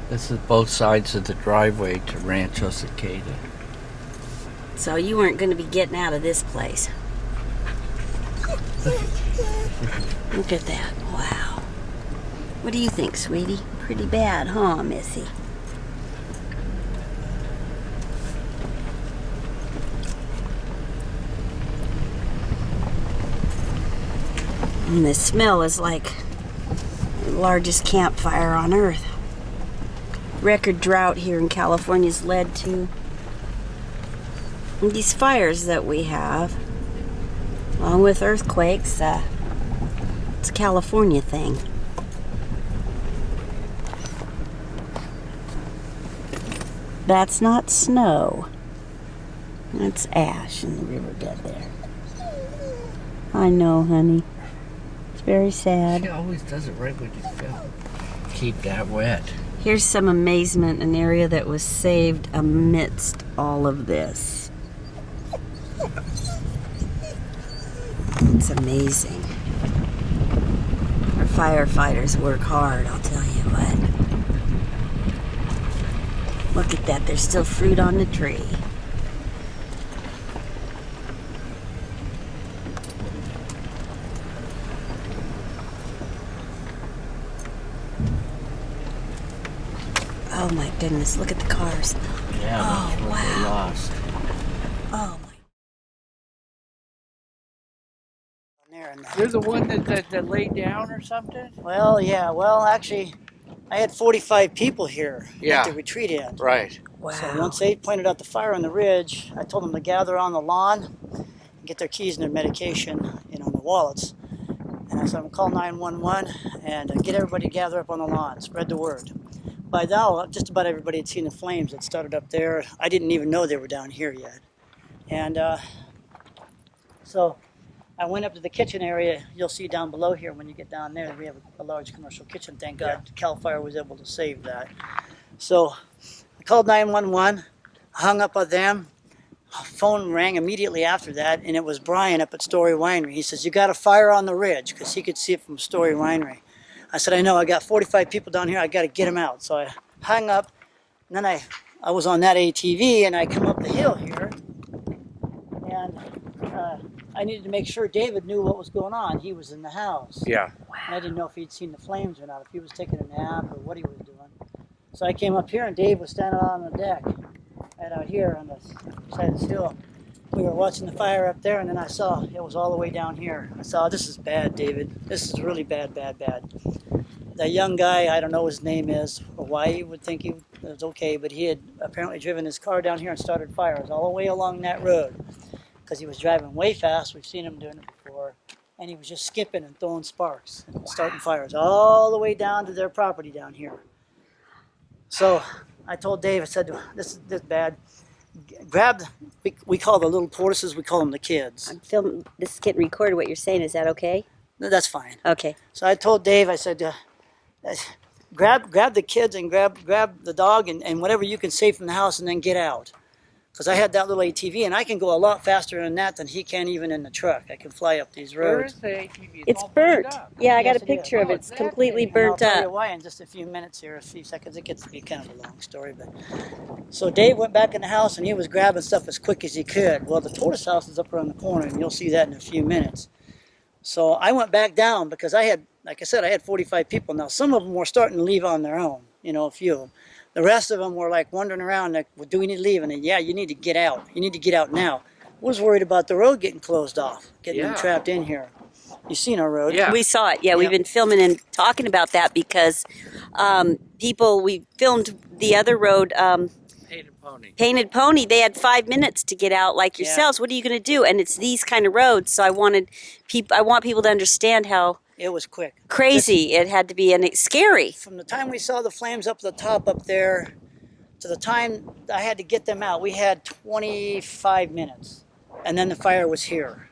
This is both sides of the driveway to Rancho Cicada. So you weren't going to be getting out of this place. Look at that. Wow. What do you think, sweetie? Pretty bad, huh, Missy? And the smell is like the largest campfire on Earth. Record drought here in California has led to these fires that we have, along with earthquakes. It's a California thing. That's not snow. That's ash in the riverbed there. I know, honey. It's very sad. She always does it right when you film. Keep that wet. Here's some amazement, an area that was saved amidst all of this. It's amazing. Our firefighters work hard, I'll tell you what. Look at that, there's still fruit on the tree. Oh my goodness, look at the cars. Yeah, that's Oh, what they wow. lost. Oh my. There in You're the one that laid down or something? Well, yeah. Well, actually, I had 45 people here Yeah. at the retreat inn. Right. Wow. So once they pointed out the fire on the ridge, I told them to gather on the lawn and get their keys and their medication, their wallets. And I said, I'm going to call 911 and get everybody to gather up on the lawn, spread the word. By now, just about everybody had seen the flames that started up there. I didn't even know they were down here yet. And so I went up to the kitchen area. You'll see down below here when you get down there, we have a large commercial kitchen. Thank God Cal Fire was able to save that. So I called 911, hung up on them. Phone rang immediately after that, and it was Brian up at Story Winery. He says, you got a fire on the ridge, because he could see it from Story Winery. I said, I know, I got 45 people down here, I got to get them out. So I hung up, and then I was on that ATV, and I come up the hill here, and I needed to make sure David knew what was going on. He was in the house. Yeah. And I didn't know if he'd seen the flames or not, if he was taking a nap or what he was doing. So I came up here, and Dave was standing out on the deck, right out here on the side of this hill. We were watching the fire up there, and then I saw it was all the way down here. I saw, this is bad, David. This is really bad, bad, bad. That young guy, I don't know what his name is, or why he would think he was okay, but he had apparently driven his car down here and started fires all the way along that road, because he was driving way fast. We've seen him doing it before, and he was just skipping and throwing sparks and starting fires all the way down to their property down here. So I told Dave, I said, this is bad. Grab, we call the little tortoises, we call them the kids. I'm filming, this is getting recorded, what you're saying, is that okay? That's fine. Okay. So I told Dave, I said, grab the kids and grab the dog and whatever you can save from the house, and then get out. Because I had that little ATV, and I can go a lot faster in that than he can even in the truck. I can fly up these Where roads. is the ATV? It's all burnt. up. Yeah, I got Yes, a it is. picture of Oh, it. It's exactly. completely And I'll burnt tell you up. why in just a few minutes here, a few seconds. It gets to be kind of a long story. But so Dave went back in the house, and he was grabbing stuff as quick as he could. Well, the tortoise house is up around the corner, and you'll see that in a few minutes. So I went back down because I had, like I said, I had 45 people. Now, some of them were starting to leave on their own, a few of them. The rest of them were like wandering around like, well, do we need to leave? And then, yeah, you need to get out. You need to get out now. I was worried about the road getting closed off, getting them trapped in here. You've seen our road. Yeah. We saw it. Yeah, we've been filming and talking about that because we filmed the other road, Painted pony. Painted Pony. They had 5 minutes to get out like yourselves. What are you going to do? And it's these kind of roads. So I want people to understand how It was quick. crazy it had to be, and it's scary. From the time we saw the flames up the top up there to the time I had to get them out, we had 25 minutes. And then the fire was here.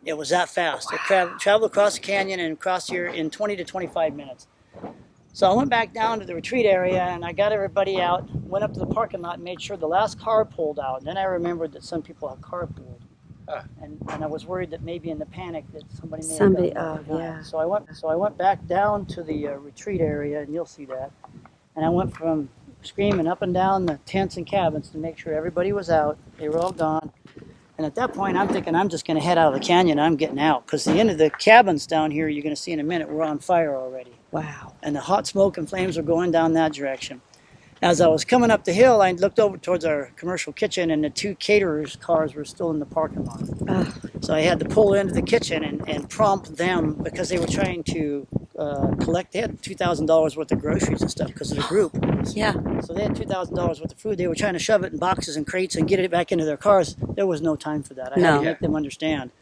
It was that fast. It traveled across the canyon and across here in 20 to 25 minutes. So I went back down to the retreat area, and I got everybody out, went up to the parking lot and made sure the last car pulled out. And then I remembered that some people had carpooled. And I was worried that maybe in the panic that somebody may have done that. Yeah. So I went back down to the retreat area, and you'll see that. And I went from screaming up and down the tents and cabins to make sure everybody was out. They were all gone. And at that point, I'm thinking I'm just going to head out of the canyon. I'm getting out because the end of the cabins down here, you're going to see in a minute, were on fire already. Wow. And the hot smoke and flames were going down that direction. As I was coming up the hill, I looked over towards our commercial kitchen, and the 2 caterers' cars were still in the parking lot. So I had to pull into the kitchen and prompt them because they were trying to collect. They had $2,000 worth of groceries and stuff because of the group. Yeah. So they had $2,000 worth of food. They were trying to shove it in boxes and crates and get it back into their cars. There was no time for that. I had to make them understand.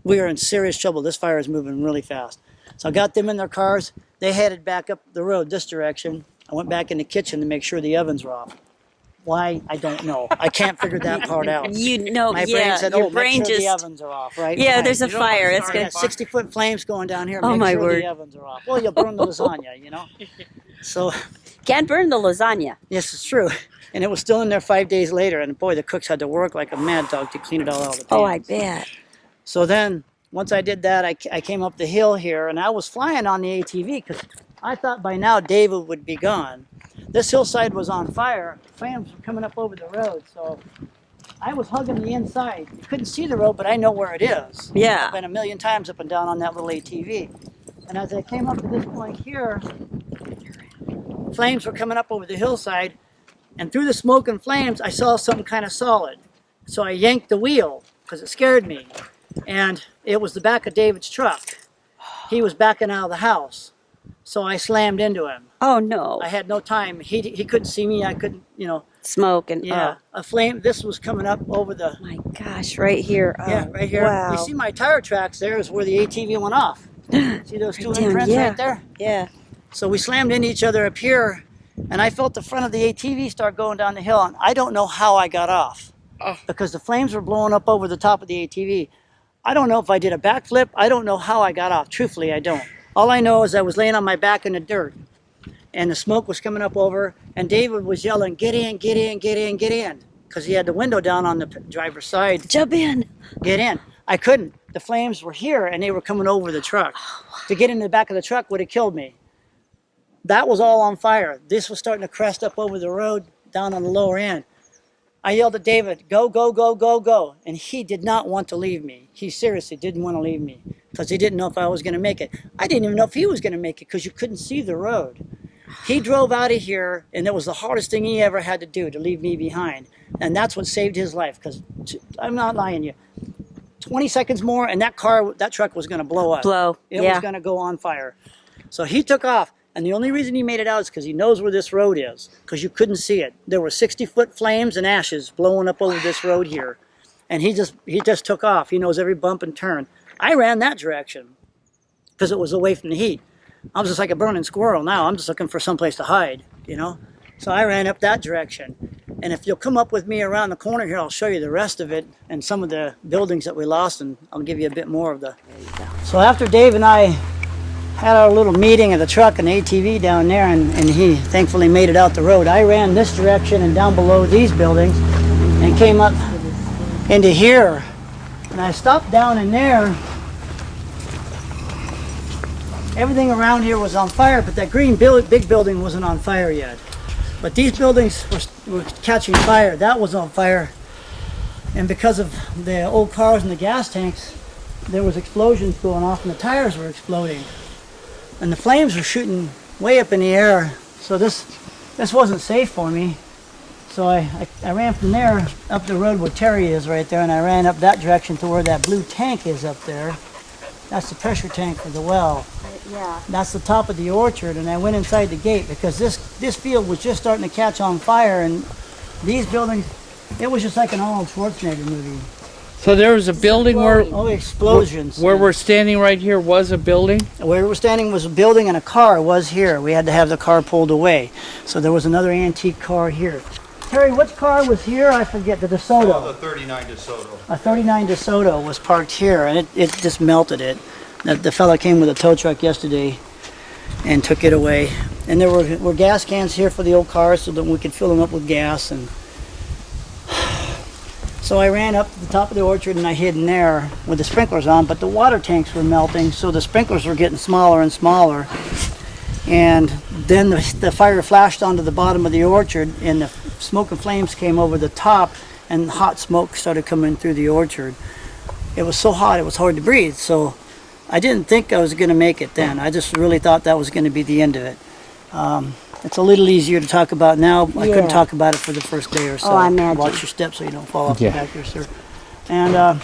We are in serious trouble. This fire is moving really fast. So I got them in their cars. They headed back up the road this direction. I went back in the kitchen to make sure the ovens were off. Why? I don't know. I can't figure that part out. You know, My brain said, your make brain sure just the ovens are off, right? Yeah, Right. there's a fire. It's I good. got 60-foot flames going down here. Oh, Make my sure word. the ovens are off. Well, you'll burn the lasagna, you know. So Can't burn the lasagna. yes, it's true. And it was still in there 5 days later. And boy, the cooks had to work like a mad dog to clean it all out of the pans. Oh, I bet. So then, once I did that, I came up the hill here, and I was flying on the ATV because I thought by now David would be gone. This hillside was on fire. Flames were coming up over the road, so I was hugging the inside. You couldn't see the road, but I know where it is. Yeah. I've been a million times up and down on that little ATV. And as I came up to this point here, flames were coming up over the hillside, and through the smoke and flames, I saw something kind of solid. So I yanked the wheel because it scared me. And it was the back of David's truck. He was backing out of the house. So I slammed into him. Oh, no. I had no time. He couldn't see me. I couldn't, Smoke and, a flame. This was coming up over the, my gosh, right here. Oh, yeah, right here. Wow. You see my tire tracks there is where the ATV went off. See those 2 imprints yeah. right there? Yeah. So we slammed into each other up here, and I felt the front of the ATV start going down the hill, and I don't know how I got off because the flames were blowing up over the top of the ATV. I don't know if I did a backflip. I don't know how I got off. Truthfully, I don't. All I know is I was laying on my back in the dirt, and the smoke was coming up over, and David was yelling, "Get in, get in, get in, get in," because he had the window down on the driver's side. Jump in. Get in. I couldn't. The flames were here, and they were coming over the truck. To get in the back of the truck would have killed me. That was all on fire. This was starting to crest up over the road down on the lower end. I yelled at David, "Go, go, go, go, go." And he did not want to leave me. He seriously didn't want to leave me because he didn't know if I was going to make it. I didn't even know if he was going to make it because you couldn't see the road. He drove out of here, and it was the hardest thing he ever had to do, to leave me behind. And that's what saved his life, because I'm not lying to you. 20 seconds more, and that truck was going to blow up. It was going to go on fire. So he took off. And the only reason he made it out is because he knows where this road is, because you couldn't see it. There were 60-foot flames and ashes blowing up over this road here. And he just took off. He knows every bump and turn. I ran that direction because it was away from the heat. I'm just like a burning squirrel now. I'm just looking for someplace to hide, So I ran up that direction. And if you'll come up with me around the corner here, I'll show you the rest of it and some of the buildings that we lost, and I'll give you a bit more of the... So after Dave and I had our little meeting of the truck and the ATV down there, and he thankfully made it out the road, I ran this direction and down below these buildings and came up into here. And I stopped down in there. Everything around here was on fire, but that green big building wasn't on fire yet. But these buildings were catching fire. That was on fire. And because of the old cars and the gas tanks, there was explosions going off and the tires were exploding. And the flames were shooting way up in the air. So this wasn't safe for me. So I ran from there up the road where Terry is right there, and I ran up that direction to where that blue tank is up there. That's the pressure tank for the well. Yeah. That's the top of the orchard, and I went inside the gate because this field was just starting to catch on fire, and these buildings, it was just like an Arnold Schwarzenegger movie. So there was a building where Explosions. where we're standing right here was a building? Where we're standing was a building, and a car was here. We had to have the car pulled away. So there was another antique car here. Terry, which car was here? I forget. The DeSoto. Oh, the 39 DeSoto. A 39 DeSoto was parked here, and it just melted it. The fella came with a tow truck yesterday and took it away. And there were gas cans here for the old cars so that we could fill them up with gas. And so I ran up to the top of the orchard and I hid in there with the sprinklers on, but the water tanks were melting, so the sprinklers were getting smaller and smaller. And then the fire flashed onto the bottom of the orchard, and the smoke and flames came over the top, and hot smoke started coming through the orchard. It was so hot, it was hard to breathe. So I didn't think I was going to make it then. I just really thought that was going to be the end of it. It's a little easier to talk about now. I couldn't talk about it for the first day or so. Oh, I imagine. Watch your steps so you don't fall off the back there, sir. And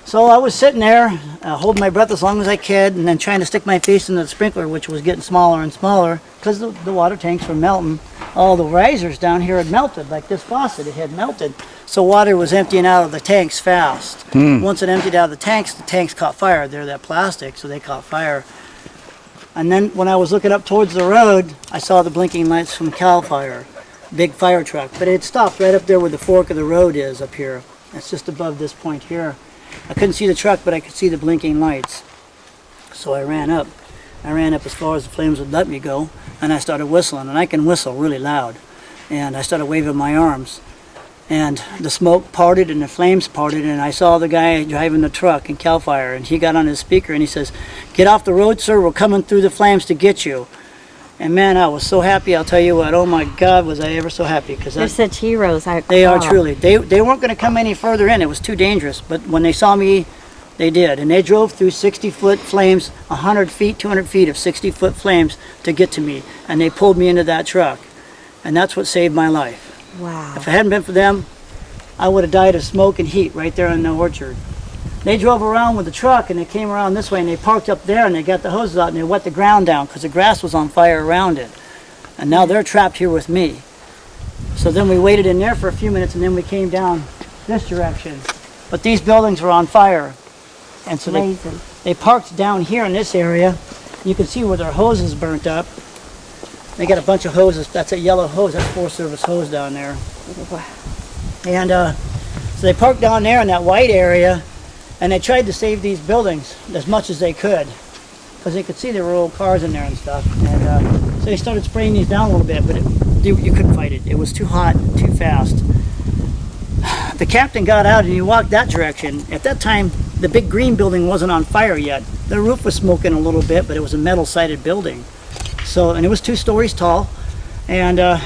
so I was sitting there, holding my breath as long as I could, and then trying to stick my face into the sprinkler, which was getting smaller and smaller because the water tanks were melting. All the risers down here had melted, like this faucet, it had melted. So water was emptying out of the tanks fast. Once it emptied out of the tanks caught fire. They're that plastic, so they caught fire. And then when I was looking up towards the road, I saw the blinking lights from CAL FIRE, big fire truck. But it had stopped right up there where the fork of the road is up here. It's just above this point here. I couldn't see the truck, but I could see the blinking lights. So I ran up. I ran up as far as the flames would let me go, and I started whistling, and I can whistle really loud. And I started waving my arms. And the smoke parted and the flames parted, and I saw the guy driving the truck in CAL FIRE, and he got on his speaker and he says, "Get off the road, sir, we're coming through the flames to get you." And man, I was so happy, I'll tell you what. Oh my God, was I ever so happy. Because They're such heroes. They are truly. They weren't going to come any further in. It was too dangerous. But when they saw me, they did. And they drove through 60-foot flames, 100 feet, 200 feet of 60-foot flames to get to me. And they pulled me into that truck. And that's what saved my life. Wow. If it hadn't been for them, I would have died of smoke and heat right there in the orchard. They drove around with the truck, and they came around this way, and they parked up there, and they got the hoses out, and they wet the ground down because the grass was on fire around it. And now they're trapped here with me. So then we waited in there for a few minutes, and then we came down this direction. But these buildings were on fire. And so they parked down here in this area. You can see where their hoses burnt up. They got a bunch of hoses. That's a yellow hose. That's Forest Service hose down there. And so they parked down there in that white area, and they tried to save these buildings as much as they could, because they could see there were old cars in there and stuff. And so they started spraying these down a little bit, but you couldn't fight it. It was too hot, too fast. The captain got out and he walked that direction. At that time, the big green building wasn't on fire yet. The roof was smoking a little bit, but it was a metal-sided building. So, and it was 2 stories tall. And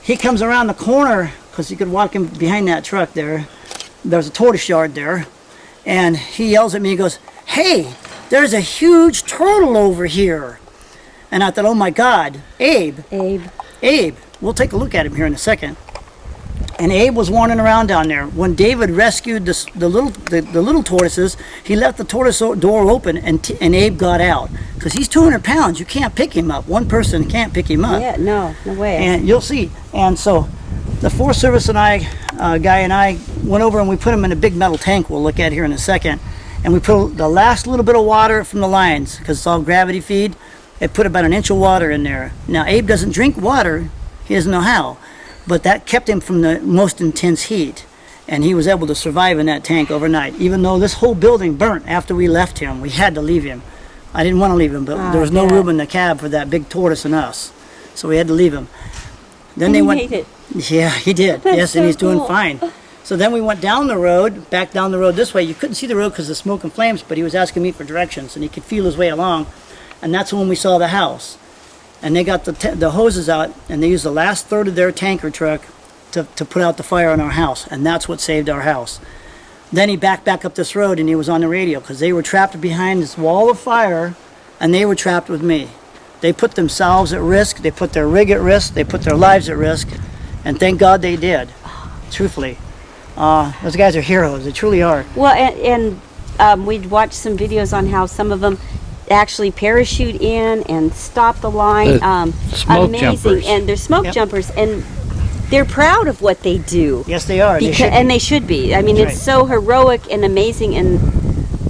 he comes around the corner, because you could walk in behind that truck there. There's a tortoise yard there. And he yells at me, he goes, "Hey, there's a huge turtle over here." And I thought, oh my God, Abe, we'll take a look at him here in a second. And Abe was wandering around down there. When David rescued the little tortoises, he left the tortoise door open, and Abe got out. Because he's 200 pounds, you can't pick him up. One person can't pick him up. Yeah, no way. And you'll see. And so the Forest Service guy and I went over and we put him in a big metal tank we'll look at here in a second. And we put the last little bit of water from the lines, because it's all gravity feed. It put about 1 inch of water in there. Now Abe doesn't drink water, he doesn't know how. But that kept him from the most intense heat. And he was able to survive in that tank overnight. Even though this whole building burnt after we left him, we had to leave him. I didn't want to leave him, but there was no room in the cab for that big tortoise and us. So we had to leave him. Then they went. Made it. Yeah, he did. Yes, and he's doing fine. So then we went down the road, back down the road this way. You couldn't see the road because of the smoke and flames, but he was asking me for directions, and he could feel his way along. And that's when we saw the house. And they got the hoses out, and they used the last third of their tanker truck to put out the fire on our house. And that's what saved our house. Then he backed back up this road, and he was on the radio, because they were trapped behind this wall of fire, and they were trapped with me. They put themselves at risk, they put their rig at risk, they put their lives at risk, and thank God they did, truthfully. Those guys are heroes, they truly are. Well, and we'd watched some videos on how some of them actually parachute in and stop the line. Smoke amazing. jumpers. And they're smoke jumpers, and they're proud of what they do. Yes, they are. They should be. I mean, That's it's so heroic and amazing and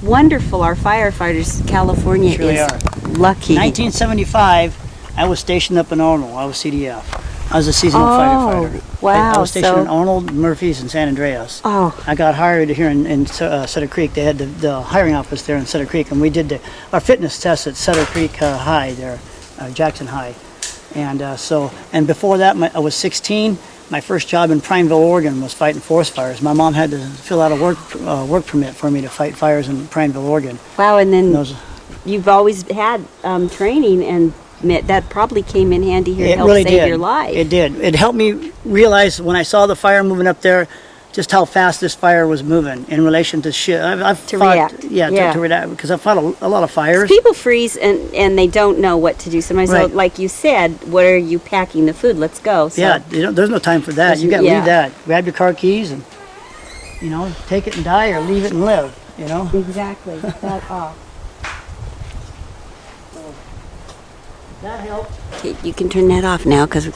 wonderful. Our firefighters, California Truly is are. lucky. 1975, I was stationed up in Arnold. I was CDF. I was a seasonal firefighter. Wow. I was stationed in Arnold, Murphy's, and San Andreas. Oh. I got hired here in Sutter Creek. They had the hiring office there in Sutter Creek, and we did our fitness tests at Sutter Creek High there, Jackson High. And before that, I was 16. My first job in Prineville, Oregon was fighting forest fires. My mom had to fill out a work permit for me to fight fires in Prineville, Oregon. Wow, and then you've always had training and that probably came in handy here to It help really save did. your life. It did. It helped me realize when I saw the fire moving up there, just how fast this fire was moving in relation to shit. I've To fought, react. Yeah, Yeah. To react, because I've fought a lot of fires. People freeze and they don't know what to do sometimes. Right. So, like you said, what are you packing the food? Let's go. So, Yeah, there's no time for that. You got to Yeah. leave that. Grab your car keys and, take it and die or leave it and live, exactly. That That helped. Okay, you can turn that off now because